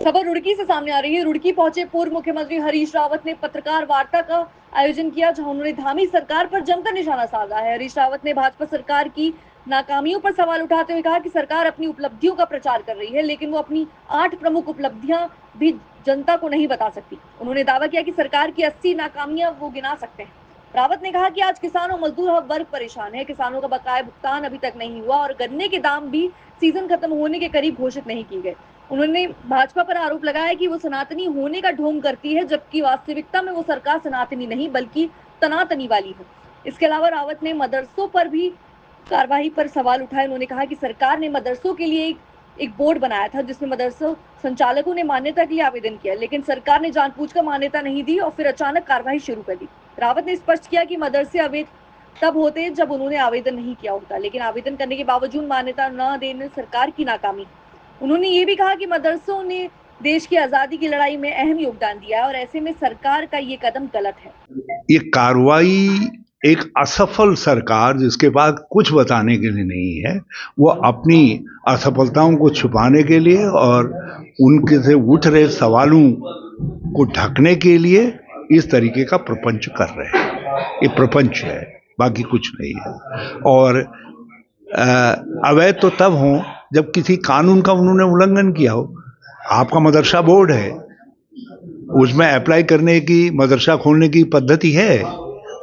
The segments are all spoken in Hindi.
खबर रुड़की से सामने आ रही है। रुड़की पहुंचे पूर्व मुख्यमंत्री हरीश रावत ने पत्रकार वार्ता का आयोजन किया, जहां उन्होंने धामी सरकार पर जमकर निशाना साधा है। हरीश रावत ने भाजपा सरकार की नाकामियों पर सवाल उठाते हुए कहा कि सरकार अपनी उपलब्धियों का प्रचार कर रही है, लेकिन वो अपनी 8 प्रमुख उपलब्धियां भी जनता को नहीं बता सकती। उन्होंने दावा किया कि सरकार की 80 नाकामियां वो गिना सकते हैं। रावत ने कहा कि आज किसान और मजदूर वर्ग परेशान है, किसानों का बकाया भुगतान अभी तक नहीं हुआ और गन्ने के दाम भी सीजन खत्म होने के करीब घोषित नहीं की गए। उन्होंने भाजपा पर आरोप लगाया कि वो सनातनी होने का ढोंग करती है, जबकि वास्तविकता में वो सरकार सनातनी नहीं बल्कि तनातनी वाली है। इसके अलावा रावत ने मदरसों पर भी कार्रवाई पर सवाल उठाए। उन्होंने कहा कि सरकार ने मदरसों के लिए एक बोर्ड बनाया था, जिसमें मदरसों संचालकों ने मान्यता के लिए आवेदन किया, लेकिन सरकार ने जानबूझकर मान्यता नहीं दी और फिर अचानक कार्रवाई शुरू कर दी। रावत ने स्पष्ट किया कि मदरसे अवैध तब होते जब उन्होंने आवेदन नहीं किया होता, लेकिन आवेदन करने के बावजूद मान्यता न देने सरकार की नाकामी। उन्होंने ये भी कहा कि मदरसों ने देश की आजादी की लड़ाई में अहम योगदान दिया है और ऐसे में सरकार का ये कदम गलत है। ये कार्रवाई एक असफल सरकार जिसके पास कुछ बताने के लिए नहीं है, वो अपनी असफलताओं को छुपाने के लिए और उनके से उठ रहे सवालों को ढकने के लिए इस तरीके का प्रपंच कर रहे हैं। ये प्रपंच है, बाकी कुछ नहीं है। और अवैध तो तब हो जब किसी कानून का उन्होंने उल्लंघन किया हो। आपका मदरसा बोर्ड है, उसमें अप्लाई करने की, मदरसा खोलने की पद्धति है।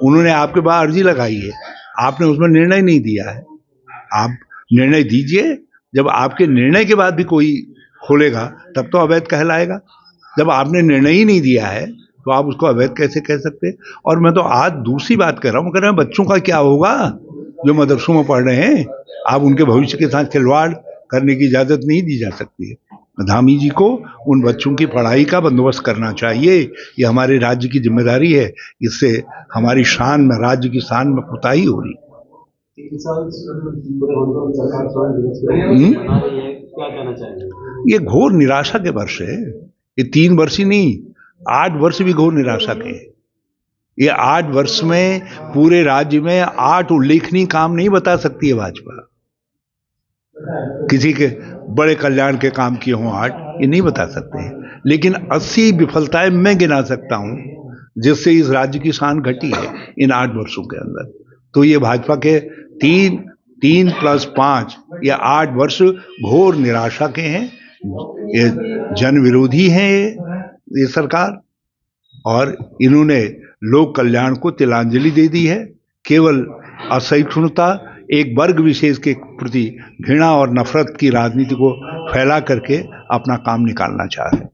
उन्होंने आपके पास अर्जी लगाई है, आपने उसमें निर्णय नहीं दिया है। आप निर्णय दीजिए, जब आपके निर्णय के बाद भी कोई खोलेगा तब तो अवैध कहलाएगा। जब आपने निर्णय ही नहीं दिया है तो आप उसको अवैध कैसे कह सकते हैं। और मैं तो आज दूसरी बात कर रहा हूँ, कह रहा हूँ बच्चों का क्या होगा जो मदरसों में पढ़ रहे हैं। आप उनके भविष्य के साथ खिलवाड़ करने की इजाजत नहीं दी जा सकती है। धामी जी को उन बच्चों की पढ़ाई का बंदोबस्त करना चाहिए, ये हमारे राज्य की जिम्मेदारी है। इससे हमारी शान में, राज्य की शान में कुताही हो रही। क्या कहना चाहेंगे? ये घोर निराशा के वर्ष है। ये 3 वर्ष ही नहीं, 8 वर्ष भी घोर निराशा के हैं। ये 8 वर्ष में पूरे राज्य में 8 उल्लेखनीय काम नहीं बता सकती है भाजपा। किसी के बड़े कल्याण के काम किए हों 8, ये नहीं बता सकते हैं, लेकिन 80 विफलताएं मैं गिना सकता हूं जिससे इस राज्य की शान घटी है इन 8 वर्षों के अंदर। तो ये भाजपा के 3 + 5 ये 8 वर्ष घोर निराशा के हैं। ये जन विरोधी है ये सरकार, और इन्होंने लोक कल्याण को तिलांजलि दे दी है। केवल असहिष्णुता, एक वर्ग विशेष के प्रति घृणा और नफरत की राजनीति को फैला करके अपना काम निकालना चाह रहे हैं।